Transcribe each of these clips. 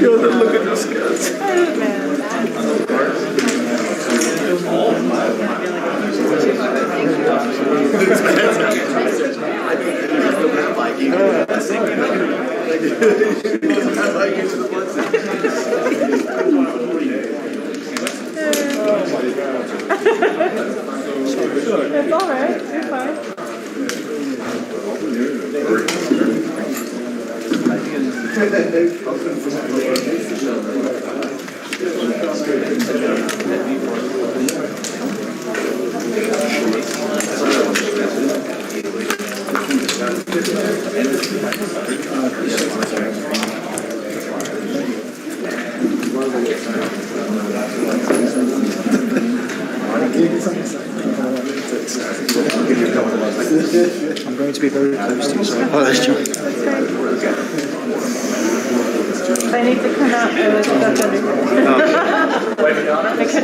Yo, look at those guys. It's all right. You're fine. I'm going to be very close to you, so I apologize, John. I need to come out and stuff under here. It could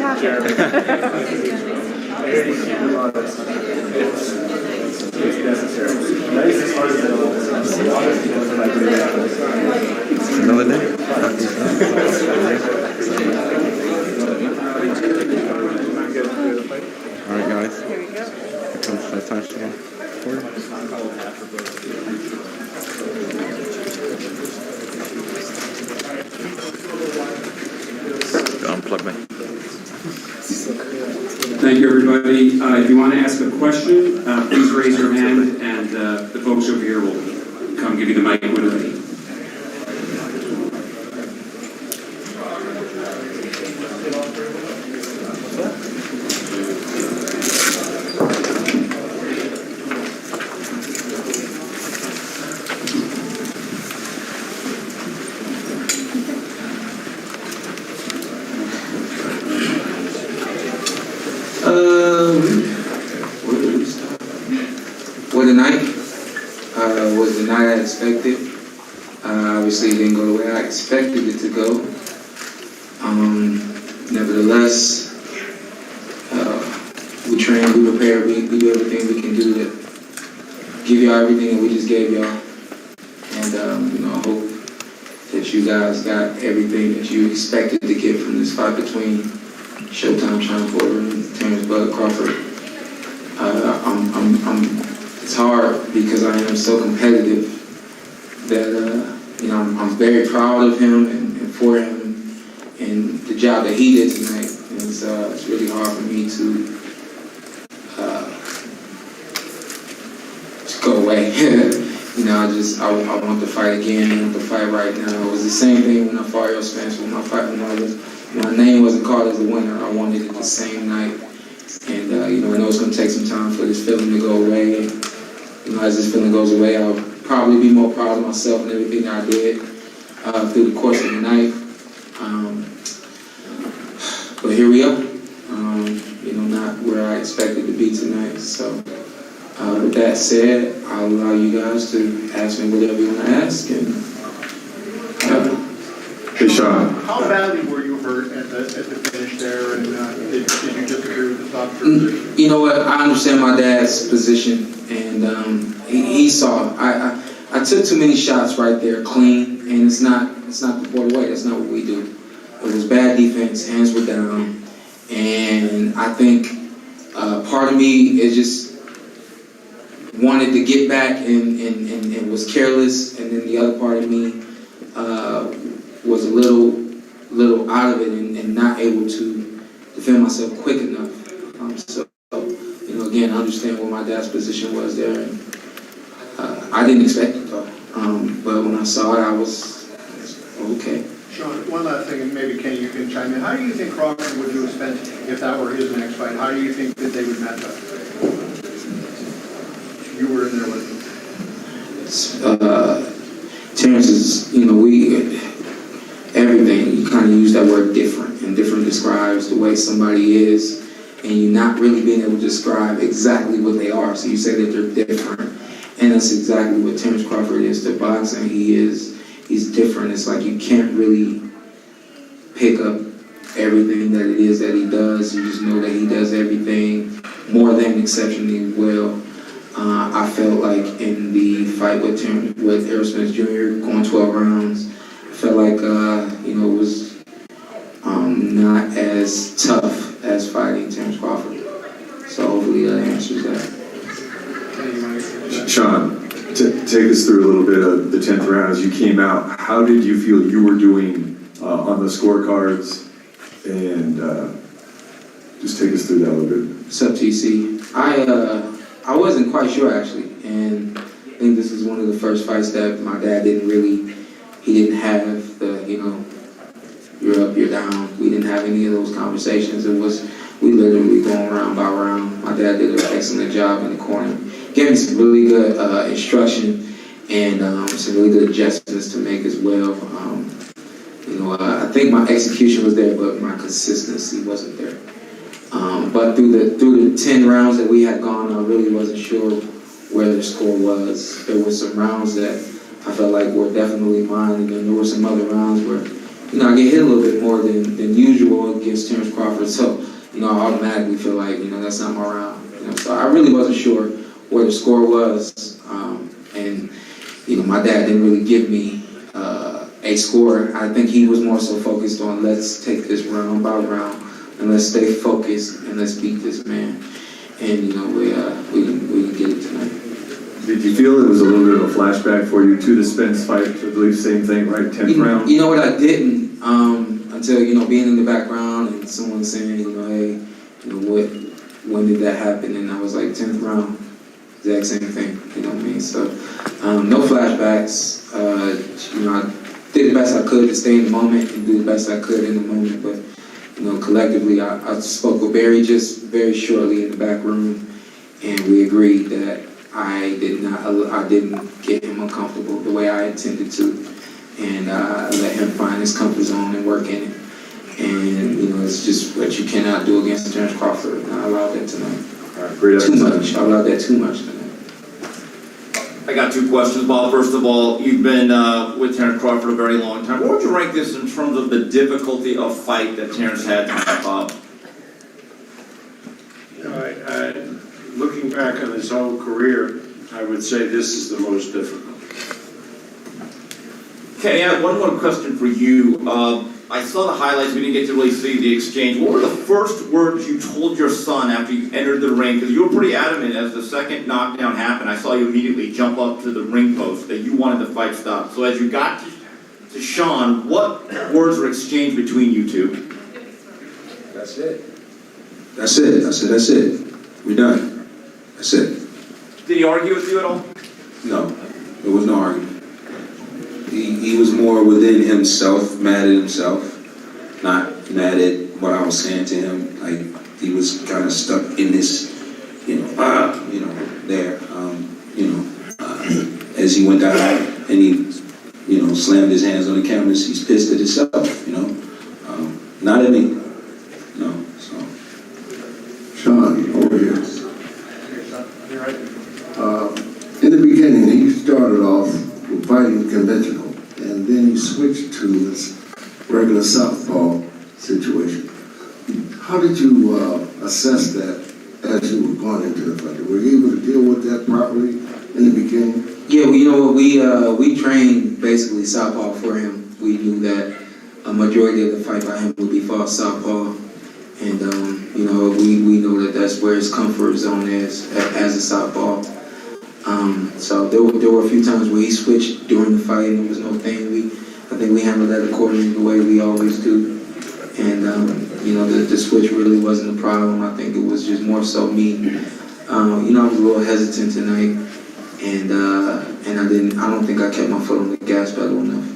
Another day. Alright, guys. Here we go. Here comes the time to unplug me. Thank you, everybody. If you want to ask a question, please raise your hand, and the folks over here will come give you the mic when you're ready. Well, the night was the night I expected. Obviously, it didn't go the way I expected it to go. Nevertheless, we train, we prepare, we do everything we can do to give y'all everything that we just gave y'all. And I hope that you guys got everything that you expected to get from this fight between Shawn Porter and Terence Crawford. It's hard because I am so competitive that I'm very proud of him and for him and the job that he did tonight. And it's really hard for me to go away. I want to fight again. I want to fight right now. It was the same thing when I fought Earl Spence. When my name wasn't called as a winner, I wanted it the same night. And I know it's going to take some time for this feeling to go away. And as this feeling goes away, I'll probably be more proud of myself and everything that I did through the course of the night. But here we are. Not where I expected to be tonight. So with that said, I'll allow you guys to ask me whatever you want to ask. And hey, Shawn. How badly were you hurt at the finish there, and did you just agree with the doctor? You know what? I understand my dad's position, and he saw. I took too many shots right there, clean, and it's not the Porter way. That's not what we do. It was bad defense. Hands were down, and I think part of me is just wanted to get back and was careless, and then the other part of me was a little out of it and not able to defend myself quick enough. Again, I understand what my dad's position was there, and I didn't expect it though. But when I saw it, I was okay. Shawn, one last thing, and maybe Kenny, you can chime in. How do you think Crawford would have spent if that were his next fight? How do you think that they would match up? You were in there with him. Terence is, everything, you kind of use that word different, and different describes the way somebody is, and you're not really being able to describe exactly what they are, so you say that they're different, and that's exactly what Terence Crawford is to boxing. He's different. It's like you can't really pick up everything that it is that he does. You just know that he does everything more than exceptionally well. I felt like in the fight with Errol Spence Jr. going 12 rounds, I felt like it was not as tough as fighting Terence Crawford. So hopefully that answers that. Shawn, take us through a little bit of the 10th round as you came out. How did you feel you were doing on the scorecards? And just take us through that a little bit. What's up, TC? I wasn't quite sure actually, and I think this is one of the first fights that my dad didn't have the, you're up, you're down. We didn't have any of those conversations. We literally going round by round. My dad did an excellent job in the corner. Gave me some really good instruction and some really good adjustments to make as well. I think my execution was there, but my consistency wasn't there. But through the 10 rounds that we had gone, I really wasn't sure where the score was. There were some rounds that I felt like were definitely mine, and then there were some other rounds where, I get hit a little bit more than usual against Terence Crawford. So, I automatically feel like, that's not my round. So I really wasn't sure where the score was. And my dad didn't really give me a score. I think he was more so focused on let's take this round by round and let's stay focused and let's beat this man. And we didn't get it tonight. Did you feel it was a little bit of a flashback for you to the Spence fight? I believe same thing, right? 10th round. You know what, I didn't until being in the background and someone saying hey, when did that happen? And I was like 10th round, exact same thing. You know what I mean? So no flashbacks. I did the best I could to stay in the moment and do the best I could in the moment. But collectively, I spoke with Barry just very shortly in the back room, and we agreed that I didn't get him uncomfortable the way I intended to, and I let him find his comfort zone and work in it. And it's just what you cannot do against Terence Crawford, and I allowed that tonight. All right, great. Too much. I allowed that too much tonight. I got two questions, Bob. First of all, you've been with Terence Crawford a very long time. What would you rank this in terms of the difficulty of fight that Terence had tonight, Bob? Looking back on his whole career, I would say this is the most difficult. Okay, I have one more question for you. I saw the highlights. We didn't get to really see the exchange. What were the first words you told your son after you entered the ring? Because you were pretty adamant as the second knockdown happened. I saw you immediately jump up to the ring post that you wanted the fight stopped. So as you got to Shawn, what words were exchanged between you two? That's it. That's it. I said, that's it. We're done. That's it. Did he argue with you at all? No, there was no argument. He was more within himself, mad at himself, not mad at what I was saying to him. Like he was kind of stuck in this, there. As he went down and he, slammed his hands on the canvas, he's pissed at himself, not at me. No, so. Shawn, over here. In the beginning, he started off with fighting conventional, and then he switched to this regular southpaw situation. How did you assess that as you were going into the fight? Were you able to deal with that properly in the beginning? Yeah, we trained basically southpaw for him. We knew that a majority of the fight by him would be fought southpaw, and we know that that's where his comfort zone is as a southpaw. So there were a few times where he switched during the fight, and it was no thing. I think we handled that according to the way we always do. And the switch really wasn't a problem. I think it was just more so me. I was a little hesitant tonight, and I don't think I kept my foot on the gas pedal enough.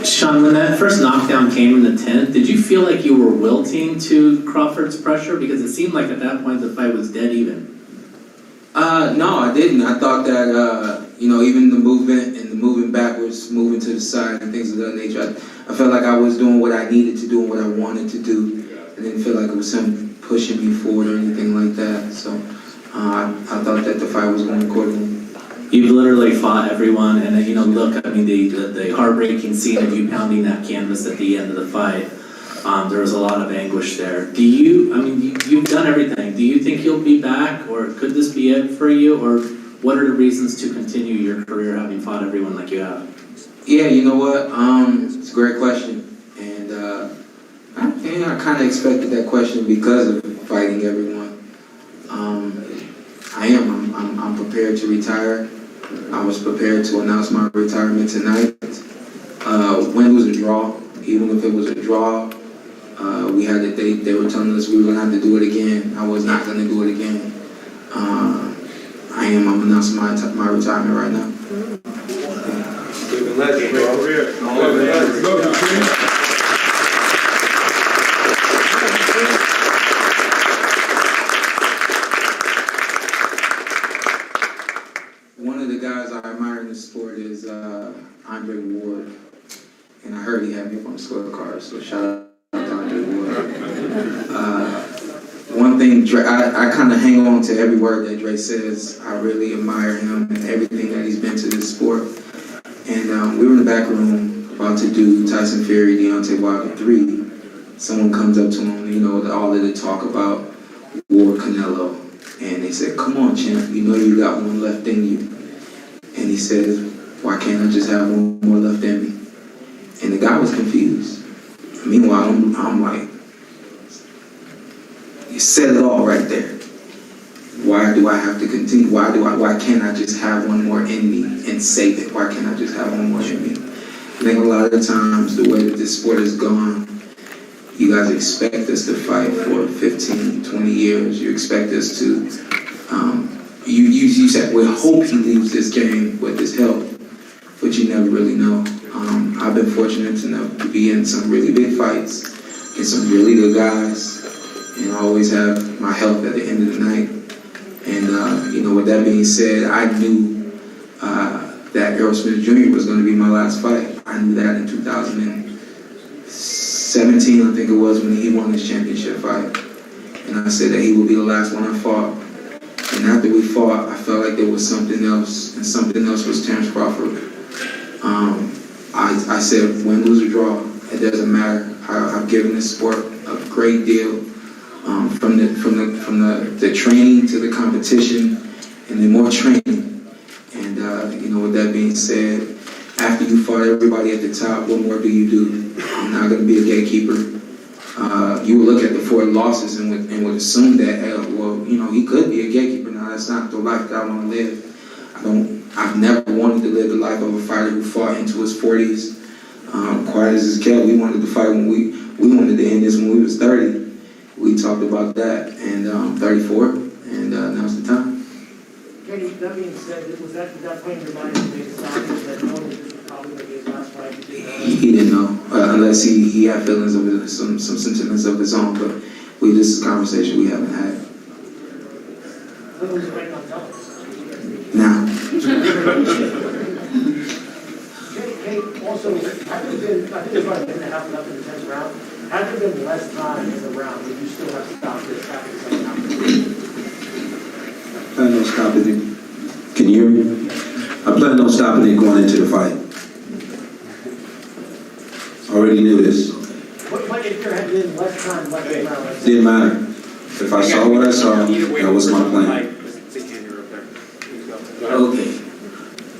Shawn, when that first knockdown came in the 10th, did you feel like you were wilting to Crawford's pressure? Because it seemed like at that point the fight was dead even. No, I didn't. I thought that, even the movement and the moving backwards, moving to the side and things of that nature, I felt like I was doing what I needed to do and what I wanted to do. I didn't feel like it was him pushing me forward or anything like that. So I thought that the fight was going accordingly. You've literally fought everyone, and you know, look, I mean, the heartbreaking scene of you pounding that canvas at the end of the fight, there was a lot of anguish there. Do you, I mean, you've done everything. Do you think you'll be back, or could this be it for you, or what are the reasons to continue your career having fought everyone like you have? Yeah, you know what? It's a great question, and I kind of expected that question because of fighting everyone. I'm prepared to retire. I was prepared to announce my retirement tonight. When it was a draw, even if it was a draw, we had a date. They were telling us we were gonna have to do it again. I was not gonna do it again. I'm announcing my retirement right now. One of the guys I admire in the sport is Andre Ward, and I heard he had me up on the scorecard, so shout out to Andre Ward. One thing, I kind of hang on to every word that Dre says. I really admire him and everything that he's been to this sport. And we were in the back room about to do Tyson Fury, Deontay Wilder 3. Someone comes up to him, you know, all of the talk about Ward Canelo. And they said, come on, champ, you know you got one left in you. And he says, why can't I just have one more left in me? And the guy was confused. Meanwhile, I'm like, you said it all right there. Why do I have to continue? Why can't I just have one more in me and save it? Why can't I just have one more in me? I think a lot of the times, the way that this sport has gone, you guys expect us to fight for 15, 20 years. You expect us to, you said, we hope he leaves this game with his health, but you never really know. I've been fortunate enough to be in some really big fights, against some really good guys, and I always have my health at the end of the night. And, you know, with that being said, I knew that Errol Smith Jr. was going to be my last fight. I knew that in 2017, I think it was, when he won his championship fight. And I said that he would be the last one I fought. And after we fought, I felt like there was something else, and something else was Terence Crawford. I said, win, lose, or draw, it doesn't matter. I've given this sport a great deal, from the training to the competition, and then more training. And you know, with that being said, after you fought everybody at the top, what more do you do? I'm not going to be a gatekeeper. You would look at the 4 losses and would assume that, well, you know, he could be a gatekeeper. Now, that's not the life that I want to live. I've never wanted to live the life of a fighter who fought into his 40s. Quiet as his kept, we wanted to fight when we wanted to end this when we was 30. We talked about that, and 34, and now's the time. Kenny, that being said, was that point in your mind to make a stop that knowing this was probably going to be his last fight? He didn't know, unless he had feelings of it, some sentiments of his own, but this is a conversation we haven't had. When was it right on television? Now. Hey, also, had there been, I think there's about a minute and a half left in the 10th round, had there been less time in the round, would you still have stopped this after the second round? I plan on stopping it. Can you hear me? I plan on stopping it going into the fight. Already knew this. What if there had been less time left in the round? Didn't matter. If I saw what I saw, that was my plan. Okay.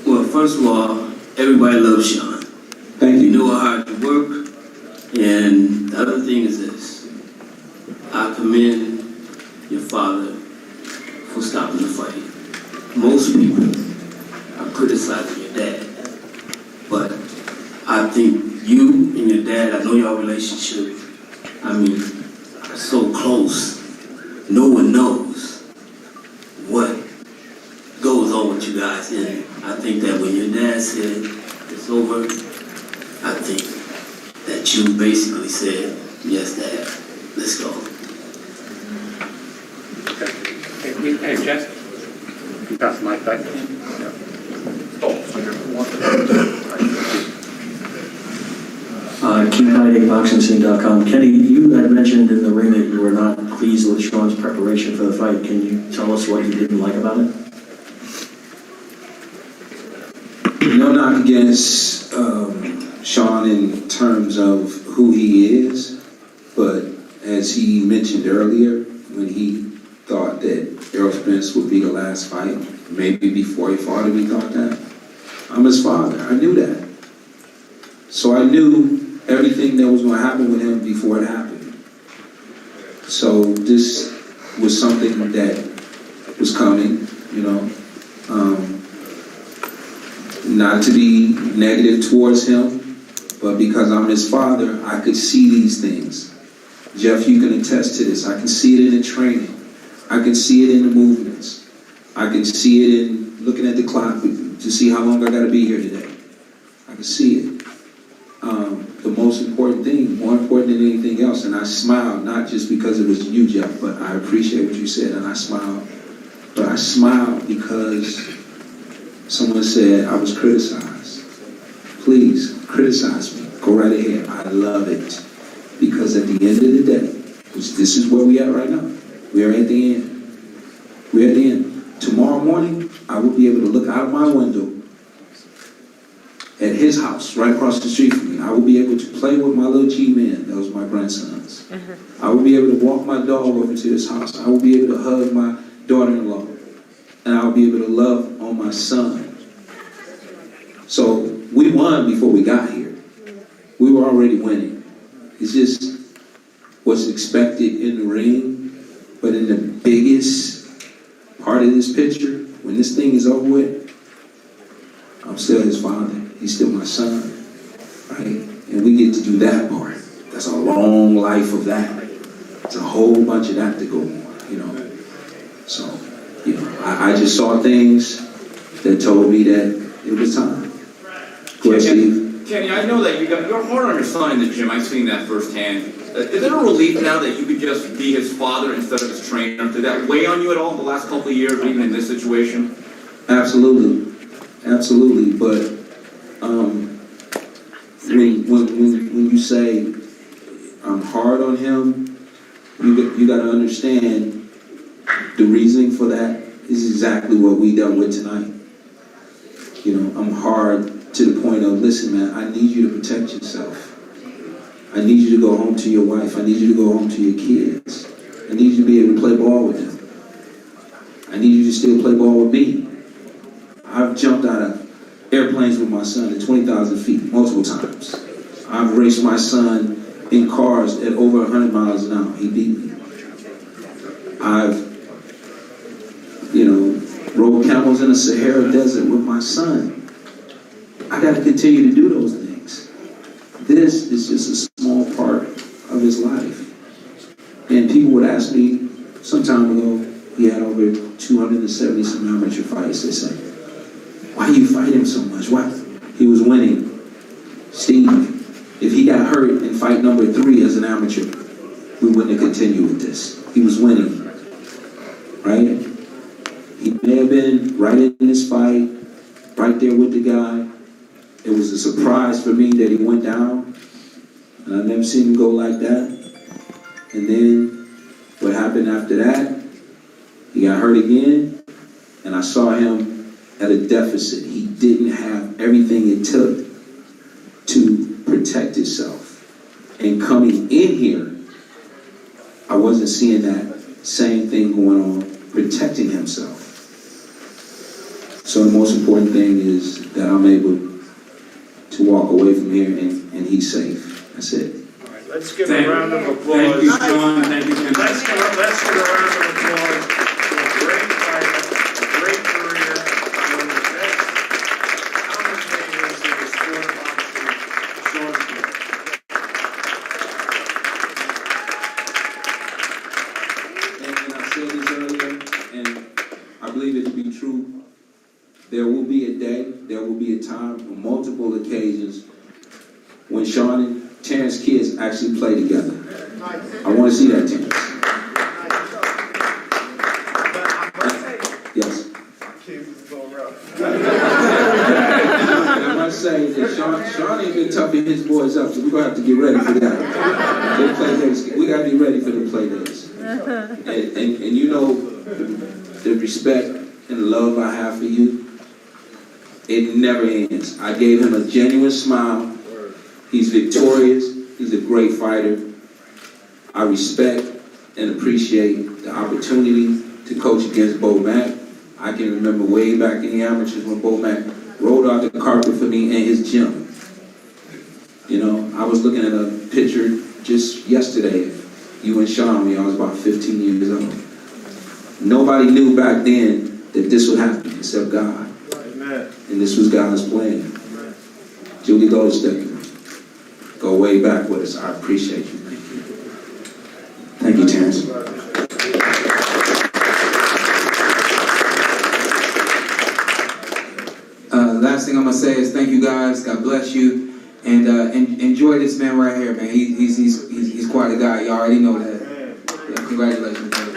Well, first of all, everybody loves Shawn. Thank you. You know how hard you work. And the other thing is this. I commend your father for stopping the fight. Most people are criticizing your dad. But I think you and your dad, I know your relationship, I mean, are so close. No one knows what goes on with you guys. And I think that when your dad said it's over, I think that you basically said, yes, Dad, let's go. Hey, Jess. You pass the mic back. KeepFightingBoxingScene.com. Kenny, you had mentioned in the ring that you were not pleased with Shawn's preparation for the fight. Can you tell us what you didn't like about it? No knock against Shawn in terms of who he is, but as he mentioned earlier, when he thought that Errol Spence would be the last fight, maybe before he fought him, he thought that. I'm his father. I knew that. So I knew everything that was going to happen with him before it happened. So this was something that was coming, you know. Not to be negative towards him, but because I'm his father, I could see these things. Jeff, you can attest to this. I can see it in the training. I can see it in the movements. I can see it in looking at the clock to see how long I got to be here today. I can see it. The most important thing, more important than anything else, and I smiled, not just because it was you, Jeff, but I appreciate what you said, and I smiled. But I smiled because someone said I was criticized. Please, criticize me. Go right ahead. I love it. Because at the end of the day, which this is where we are right now. We are at the end. We're at the end. Tomorrow morning, I will be able to look out of my window at his house, right across the street from me. I will be able to play with my little G-Man. Those are my grandsons. I will be able to walk my dog over to his house. I will be able to hug my daughter-in-law. And I'll be able to love on my son. So we won before we got here. We were already winning. It's just what's expected in the ring. But in the biggest part of this picture, when this thing is over with, I'm still his father. He's still my son. Right? And we get to do that part. That's a long life of that. It's a whole bunch of that to go on, you know. So, you know, I just saw things that told me that it was time. Go ahead, Steve. Kenny, I know that you're hard on your son in the gym. I've seen that firsthand. Is it a relief now that you could just be his father instead of his trainer? Did that weigh on you at all in the last couple of years, or even in this situation? Absolutely. Absolutely. But when you say I'm hard on him, you got to understand the reasoning for that is exactly what we dealt with tonight. You know, I'm hard to the point of, listen, man, I need you to protect yourself. I need you to go home to your wife. I need you to go home to your kids. I need you to be able to play ball with them. I need you to still play ball with me. I've jumped out of airplanes with my son at 20,000 feet multiple times. I've raced my son in cars at over 100 miles an hour. He beat me. I've, you know, rode camels in the Sahara Desert with my son. I got to continue to do those things. This is just a small part of his life. And people would ask me some time ago, he had over 270 some amateur fights. They say, why do you fight him so much? Why? He was winning. Steve, if he got hurt in fight number 3 as an amateur, we wouldn't have continued with this. He was winning, right? He may have been right in this fight, right there with the guy. It was a surprise for me that he went down, and I've never seen him go like that. And then what happened after that, he got hurt again, and I saw him at a deficit. He didn't have everything it took to protect himself. And coming in here, I wasn't seeing that same thing going on, protecting himself. So the most important thing is that I'm able to walk away from here and he's safe. That's it. All right, let's give a round of applause. Thank you, Shawn. Thank you, Ken. Let's give a round of applause to a great fighter, a great career, one of the best commentators in the sport of boxing, Shawn Porter. And I said this earlier, and I believe it to be true. There will be a day, there will be a time, on multiple occasions, when Shawn and Terence kids actually play together. I want to see that, Terence. Yes. And I must say that Shawn ain't been toughing his boys up, so we're going to have to get ready for that. They play days. We got to be ready for the play days. And you know the respect and the love I have for you. It never ends. I gave him a genuine smile. He's victorious. He's a great fighter. I respect and appreciate the opportunity to coach against Bo Mack. I can remember way back in the amateurs when Bo Mack rolled out the carpet for me in his gym. You know, I was looking at a picture just yesterday, you and Shawn, when I was about 15 years old. Nobody knew back then that this would happen except God. Amen. And this was God's plan. Amen. Julie Goldstein, go way back with us. I appreciate you. Thank you, Terence. Last thing I'm gonna say is thank you guys. God bless you, and enjoy this man right here, man. He's quite a guy. You already know that. Yeah, congratulations, brother.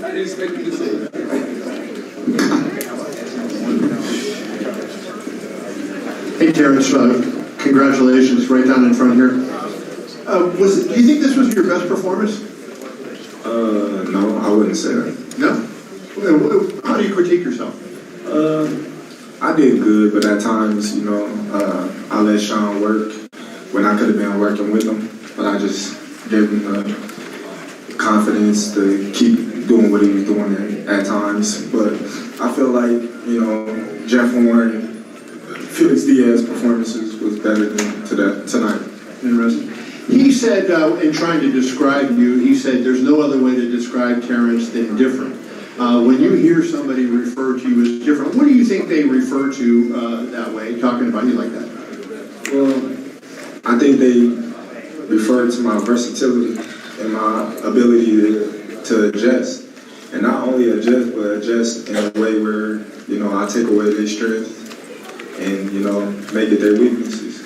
I didn't expect you to say that. Hey, Terence, congratulations, right down in front here. Do you think this was your best performance? No, I wouldn't say that. No? How do you critique yourself? I did good, but at times, you know, I let Shawn work when I could have been working with him, but I just gave him the confidence to keep doing what he was doing at times. But I feel like, you know, Jeff Warren, Felix Diaz's performances was better than tonight. Interesting. He said, in trying to describe you, he said there's no other way to describe Terence than different. When you hear somebody refer to you as different, what do you think they refer to that way, talking about you like that? Well, I think they refer to my versatility and my ability to adjust. And not only adjust, but adjust in a way where, you know, I take away their strength and, you know, make it their weaknesses.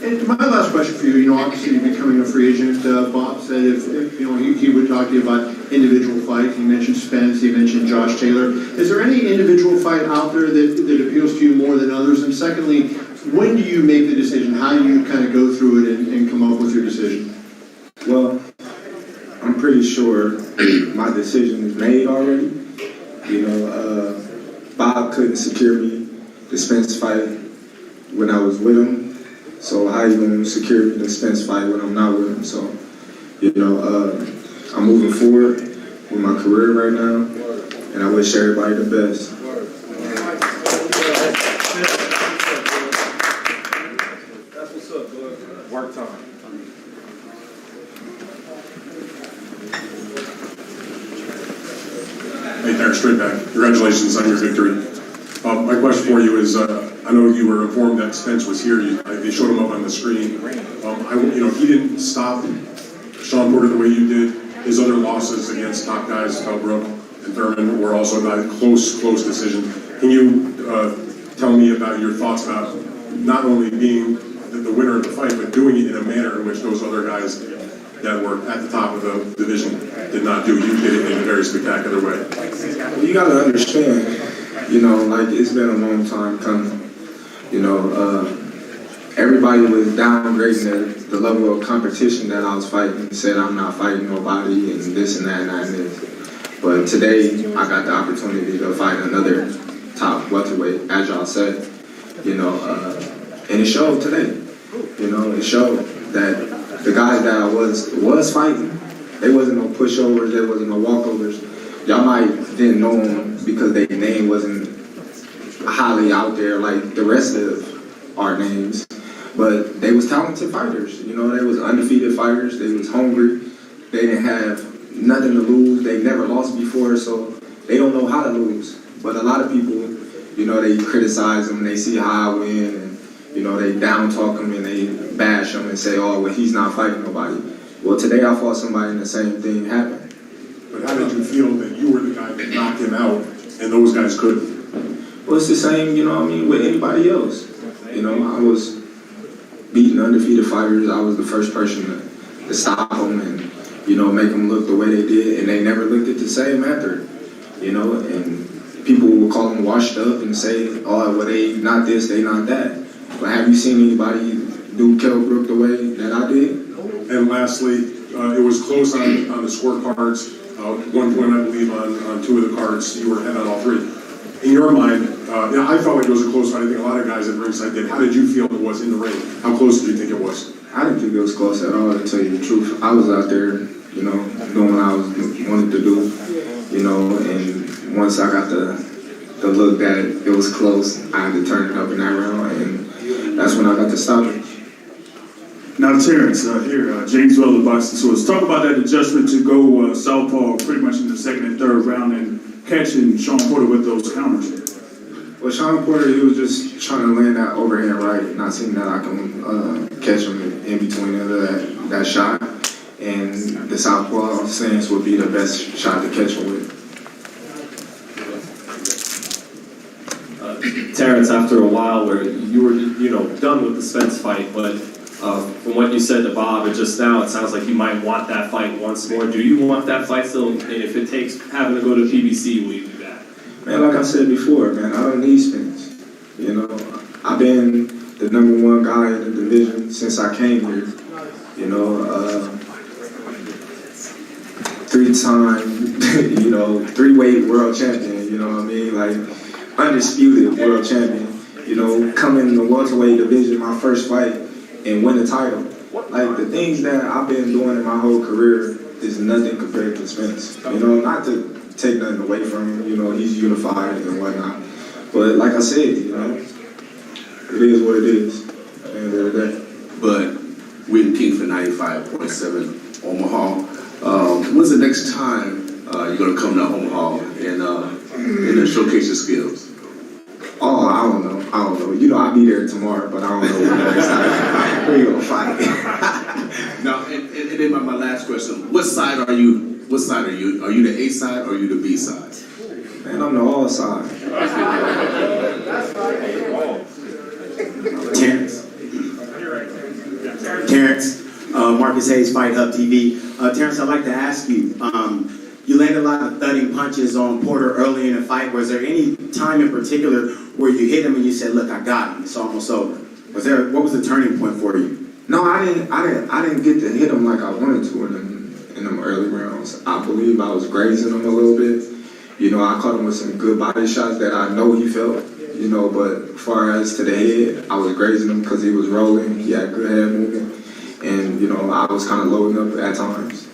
And my last question for you, you know, obviously becoming a free agent, Bob said if you know, he would talk to you about individual fights. He mentioned Spence, he mentioned Josh Taylor. Is there any individual fight out there that appeals to you more than others? And secondly, when do you make the decision? How do you kind of go through it and come up with your decision? Well, I'm pretty sure my decision is made already. You know, Bob couldn't secure me the Spence fight when I was with him. So how you gonna secure me the Spence fight when I'm not with him? So, you know, I'm moving forward with my career right now, and I wish everybody the best. That's what's up, bud. Work time. Hey, Terence, straight back. Congratulations on your victory. My question for you is, I know you were informed that Spence was here. They showed him up on the screen. You know, he didn't stop Shawn Porter the way you did. His other losses against top guys, Felbrook and Thurman, were also not close decision. Can you tell me about your thoughts about not only being the winner of the fight, but doing it in a manner in which those other guys that were at the top of the division did not do? You did it in a very spectacular way. Well, you gotta understand, you know, like it's been a long time coming. You know, everybody was downgrading the level of competition that I was fighting and said I'm not fighting nobody and this and that and that and this. But today I got the opportunity to fight another top welterweight, as y'all said. You know, and it showed today. You know, it showed that the guys that I was fighting, they wasn't no pushovers, there wasn't no walkovers. Y'all might didn't know them because their name wasn't highly out there like the rest of our names, but they was talented fighters. You know, they was undefeated fighters. They was hungry. They didn't have nothing to lose. They never lost before, so they don't know how to lose. But a lot of people, you know, they criticize them. They see how I win, and you know, they down talk them and they bash them and say, "Oh, well, he's not fighting nobody." Well, today I fought somebody and the same thing happened. But how did you feel that you were the guy that knocked him out and those guys couldn't? Well, it's the same, you know what I mean, with anybody else. You know, I was beating undefeated fighters. I was the first person to stop them and, you know, make them look the way they did, and they never looked at the same after, you know, and people will call them washed up and say, "Oh, well, they not this, they not that." But have you seen anybody do Kell Brook the way that I did. And lastly, it was close on the scorecards. One point, I believe, on two of the cards, you were ahead on all three. In your mind, I felt like it was a close fight. I think a lot of guys at ringside did. How did you feel it was in the ring? How close did you think it was? I didn't think it was close at all, to tell you the truth. I was out there, you know, doing what I wanted to do, you know, and once I got the look that it was close, I had to turn it up in that round, and that's when I got to stop it. Now, Terrence, James Weller, Boxing Source. Talk about that adjustment to go southpaw pretty much in the second and third round and catching Shawn Porter with those counters. Well, Shawn Porter, he was just trying to land that overhand right, not seeing that I can catch him in between that shot. And the southpaw stance would be the best shot to catch him with. Terrence, after a while where you were, done with the Spence fight, but from what you said to Bob, and just now, it sounds like you might want that fight once more. Do you want that fight still? And if it takes having to go to PBC, will you do that? Man, like I said before, man, I don't need Spence. You know, I've been the #1 guy in the division since I came here. You know, 3-time, 3-weight world champion. You know what I mean? Like undisputed world champion. You know, coming in the welterweight division, my first fight, and win the title. Like the things that I've been doing in my whole career is nothing compared to Spence. You know, not to take nothing away from him. You know, he's unified and whatnot. But like I said, you know, it is what it is at the end of the day. But we're the king for 95.7 Omaha. When's the next time you're gonna come to Omaha and showcase your skills? Oh, I don't know. You know, I'll be there tomorrow, but I don't know when next time we're gonna fight. Now, and then my last question: What side are you? What side are you? Are you the A side or are you the B side? Man, I'm the all side. Terrence, Marcus Hayes, FightHype TV. Terrence, I'd like to ask you, you landed a lot of thudding punches on Porter early in the fight. Was there any time in particular where you hit him and you said, look, I got him, it's almost over? What was the turning point for you? No, I didn't get to hit him like I wanted to in them early rounds. I believe I was grazing him a little bit. You know, I caught him with some good body shots that I know he felt, you know, but as far as to the head, I was grazing him because he was rolling, he had good head movement, and, you know, I was kind of loading up at times.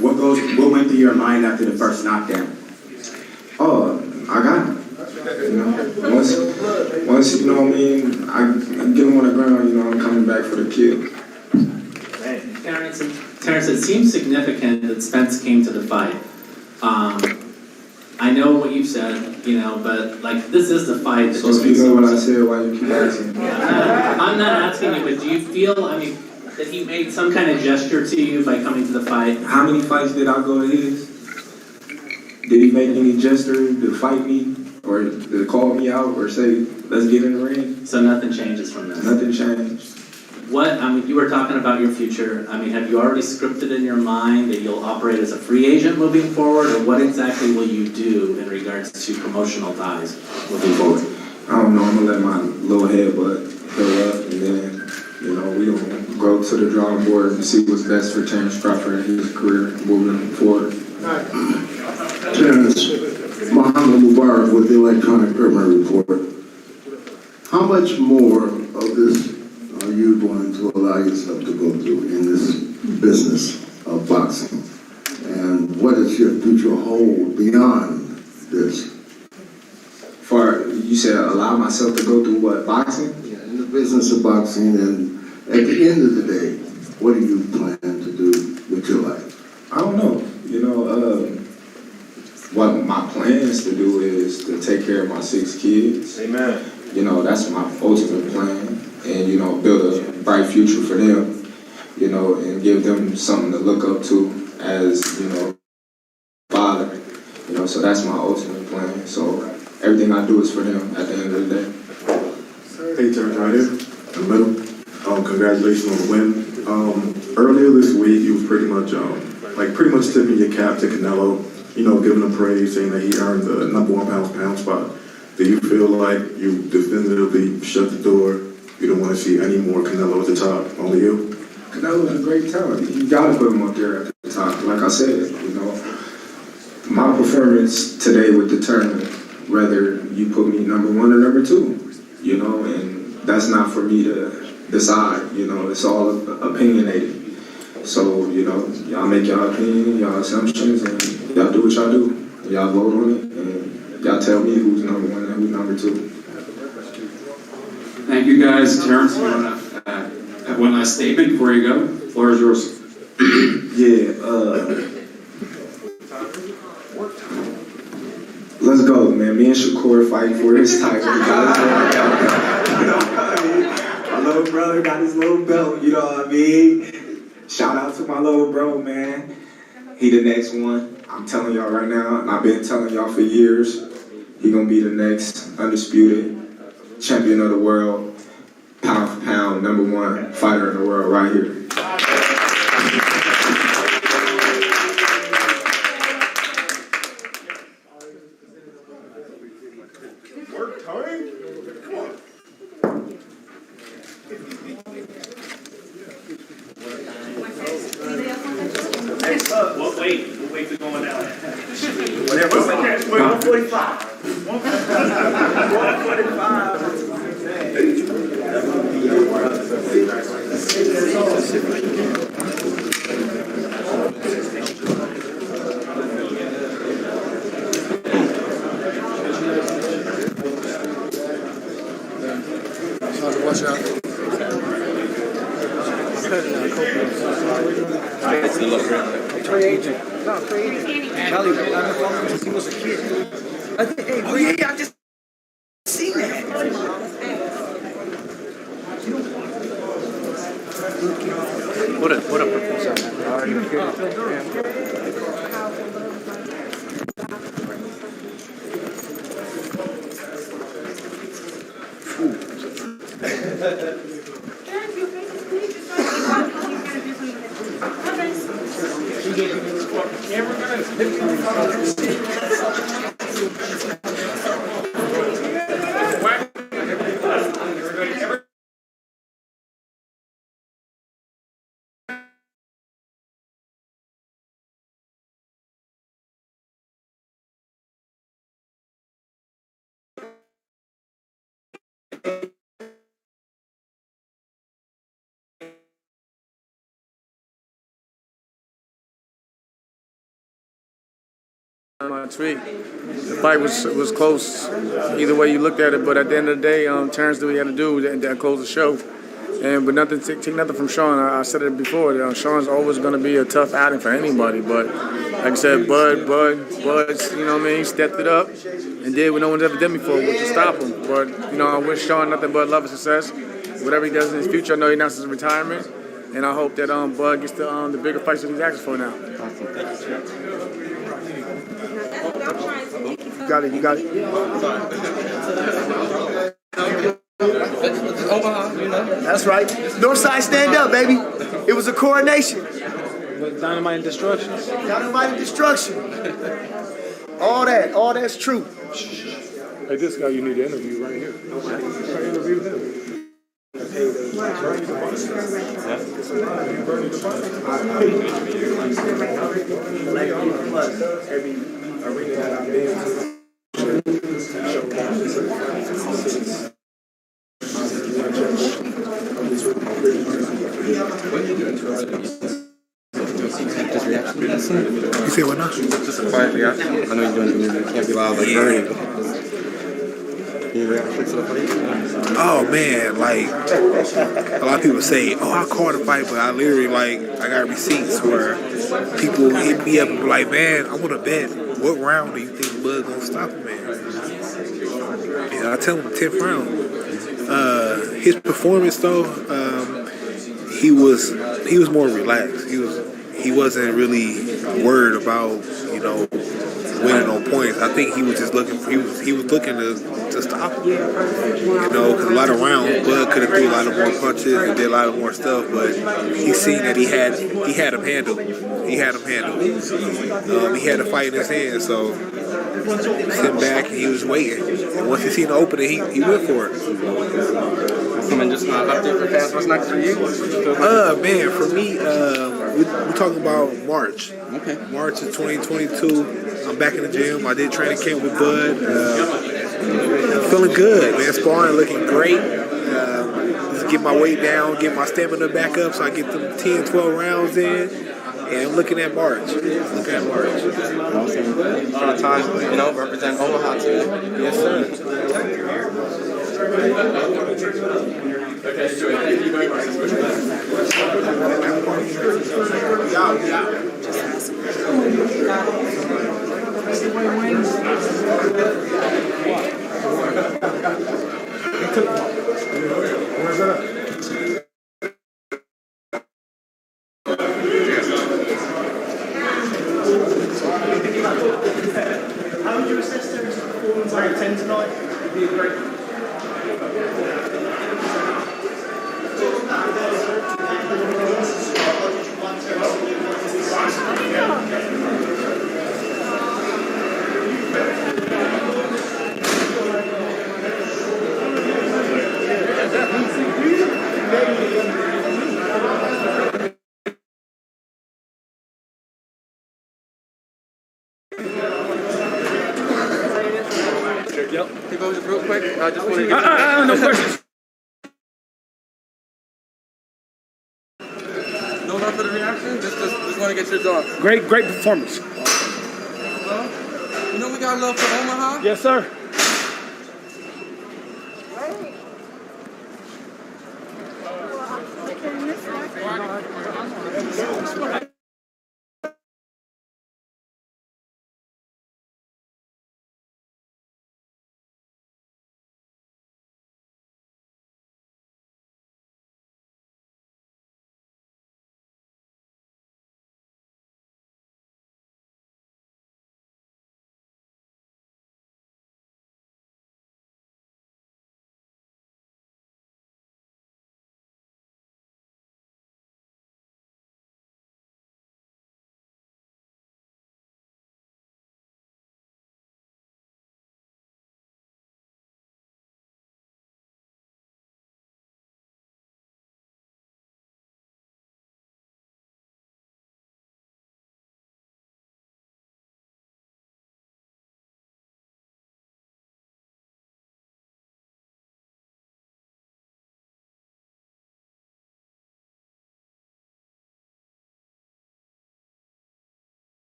What went through your mind after the first knockdown? Oh, I got him. You know, once you know what I mean, I get him on the ground, you know, I'm coming back for the kill. Terrence, it seems significant that Spence came to the fight. I know what you've said, you know, but like this is the fight. So you know what I said, why you keep asking? I'm not asking you, but do you feel, that he made some kind of gesture to you by coming to the fight? How many fights did I go to his? Did he make any gesture to fight me? Or to call me out or say, let's get in the ring? So nothing changes from this? Nothing changed. You were talking about your future. Have you already scripted in your mind that you'll operate as a free agent moving forward? Or what exactly will you do in regards to promotional ties moving forward? I don't know. I'm going to let my little headbutt fill up and then, you know, we're going to go to the drawing board and see what's best for Terence Crawford and his career moving forward. Terrence, Muhammad Mubarak with the Electronic Urban Report. How much more of this are you going to allow yourself to go through in this business of boxing? And what is your future hold beyond this? You said allow myself to go through what, boxing? Yeah, in the business of boxing, and at the end of the day, what do you plan to do with your life? I don't know. You know, what my plans to do is to take care of my 6 kids. Amen. You know, that's my ultimate plan. And, you know, build a bright future for them, you know, and give them something to look up to as, you know, father. You know, so that's my ultimate plan. So everything I do is for them at the end of the day. Hey, Terrence, right here, in the middle. Congratulations on the win. Earlier this week, you was pretty much tipping your cap to Canelo, you know, giving him praise, saying that he earned the #1 pound spot. Do you feel like you definitively shut the door You don't want to see any more Canelo at the top, only you? Canelo's a great talent. You gotta put him up there at the top. Like I said, my performance today would determine whether you put me number 1 or number 2. And that's not for me to decide. It's all opinionated. So, y'all make y'all opinion, y'all assumptions, and y'all do what y'all do. Y'all vote on it, and y'all tell me who's number 1 and who's number 2. Thank you, guys. Terrence, you want to have one last statement before you go? The floor is yours. Let's go, man. Me and Shakur fighting for his title. My little brother got his little belt, you know what I mean? Shout out to my little bro, man. He the next one. I'm telling y'all right now, and I've been telling y'all for years, he gonna be the next undisputed champion of the world, pound for pound, number 1 fighter in the world right here. Work time? Come on. We'll wait for going down. Whatever. 145. 145. Watch out. Free agent. No, free agent. Charlie, I've been following him since he was a kid. Oh yeah, I just seen that. What up, Professor? My tweet. The fight was close, either way you looked at it. But at the end of the day, Terrence did what he had to do and close the show. But nothing, take nothing from Shawn. I said it before. Shawn's always going to be a tough outing for anybody. But like I said, Bud, you know what I mean? He stepped it up and did what no one's ever done before, which is stop him. But I wish Shawn nothing but love and success. Whatever he does in his future, I know he announced his retirement, and I hope that Bud gets the bigger fights that he's asking for now. You got it. That's right. Northside, stand up, baby. It was a coronation. Dynamite and destruction. Dynamite and destruction. All that's true. Hey, this guy you need to interview right here. Interview him. Arena that I've been You say what now? Just a quiet reaction. I know you're doing the interview. Can't be loud like burning. Any reaction to the fight? Oh man, like a lot of people say, "Oh, I called a fight," but I literally I got receipts where people hit me up and be like, "Man, I want to bet. What round do you think Bud gonna stop him, man?" And I tell him 10th round. His performance though, he was more relaxed. He wasn't really worried about winning on points. I think he was just looking. He was looking to stop him. Because a lot of rounds, Bud could have threw a lot of more punches and did a lot of more stuff, but he seen that he had him handled. He had the fight in his hand, so sitting back and he was waiting. And once he seen the opening, he went for it. come and just update for fans. What's next for you? Man, for me, we're talking about March. Okay. March of 2022. I'm back in the gym. I did training camp with Bud. Feeling good, man. Sparring looking great. Just get my weight down, get my stamina back up so I get them 10, 12 rounds in. And I'm looking at March. Awesome. For the time, represent Omaha too. Yes, sir. Okay, so thank you very much. How would you assess Terrence's performance out of 10 tonight? It'd be a great. Yep. Hey, Bo, just real quick, I just want to get... No questions. No love for the reaction? Just want to get your thoughts. Great performance. We got love for Omaha? Yes, sir.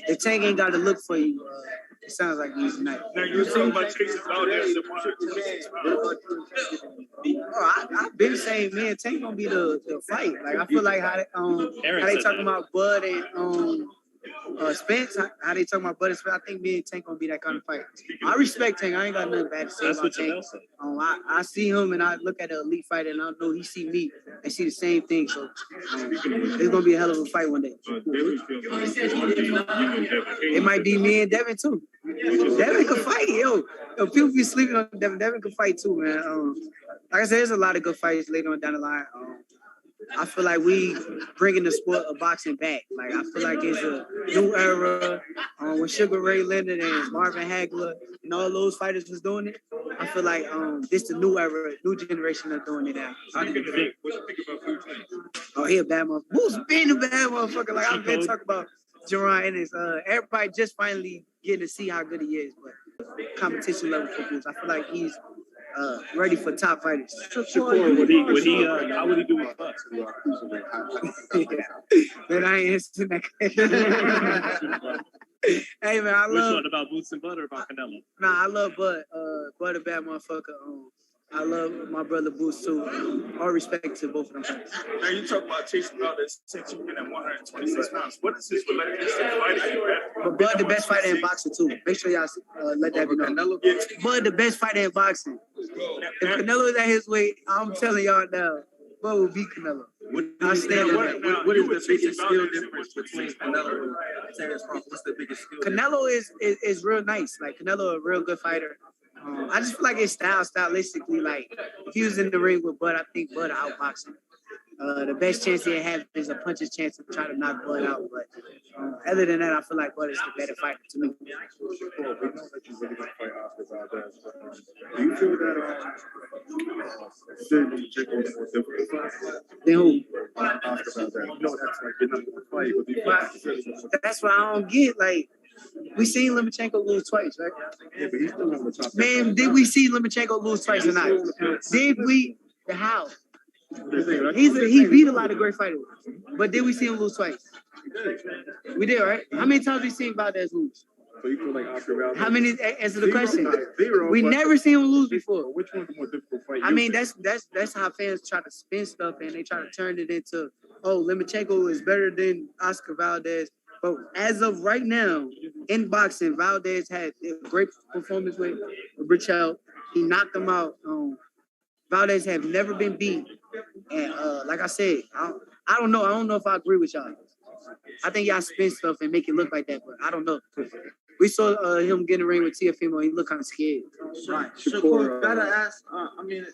The tank ain't got to look for you. It sounds like he's nice. Now you're talking about Chase Valdez. I've been saying, man, Tank gonna be the fight. Like I feel like how they talking about Bud and Spence, how they talking about Butter Spence, I think me and Tank gonna be that kind of fight. I respect Tank. I ain't got nothing bad to say about Tank. I see him and I look at the elite fighter and I know he see me and see the same thing. So it's gonna be a hell of a fight one day. It might be me and Devin too. Devin can fight, yo. People be sleeping on Devin. Devin can fight too, man. Like I said, there's a lot of good fights later on down the line. I feel like we bringing the sport of boxing back. Like I feel like it's a new era. When Sugar Ray Leonard and Marvin Hagler and all those fighters was doing it, I feel like this the new era, new generation of doing it now. What you think about Wu-Tang? Oh, he a bad motherfucker. Who's been a bad motherfucker? Like I've been talking about Jerron Ennis. Everybody just finally getting to see how good he is, but competition level for Boots. I feel like he's ready for top fighters. Shakur, how would he do with Bucks? Man, I ain't answering that question. Hey man, I love. Which one, about Boots and Bud or about Canelo? Nah, I love Bud. Bud a bad motherfucker. I love my brother Boots too. All respect to both of them fighters. Now you talk about chasing out that since you've been at 126 pounds. What is his relationship to fighting? But Bud the best fighter in boxing too. Make sure y'all let that be known. Bud the best fighter in boxing. If Canelo is at his weight, I'm telling y'all now, Bud will beat Canelo. What is the biggest skill difference between Canelo and Terence Crawford? What's the biggest skill? Canelo is real nice. Like Canelo, a real good fighter. I just feel like his stylistically, like if he was in the ring with Bud, I think Bud outbox him. The best chance he have is a puncher's chance to try to knock Bud out. But other than that, I feel like Bud is the better fighter to me. We know that you're really going to fight Oscar Valdez. Do you feel that Jake was more difficult fight? Then who? Oscar Valdez. You know that's like your number one fight. But do you feel that's what I don't get. Like, we seen Lomachenko lose twice, right? Yeah, but he's still on the top. Man, did we see Lomachenko lose twice or not? Did we? How? He beat a lot of great fighters, but did we see him lose twice? We did, right? How many times we seen Valdez lose? So you feel like Oscar Valdez? How many? Answer the question. Zero. We never seen him lose before. Which one's the more difficult fight? I mean, that's how fans try to spin stuff and they try to turn it into, oh, Lomachenko is better than Oscar Valdez. But as of right now, in boxing, Valdez had a great performance with Brichell. He knocked him out. Valdez have never been beat. And like I said, I don't know. I don't know if I agree with y'all. I think y'all spin stuff and make it look like that, but I don't know. We saw him get in the ring with Teofimo. He looked kind of scared. Right. Shakur, gotta ask. I mean,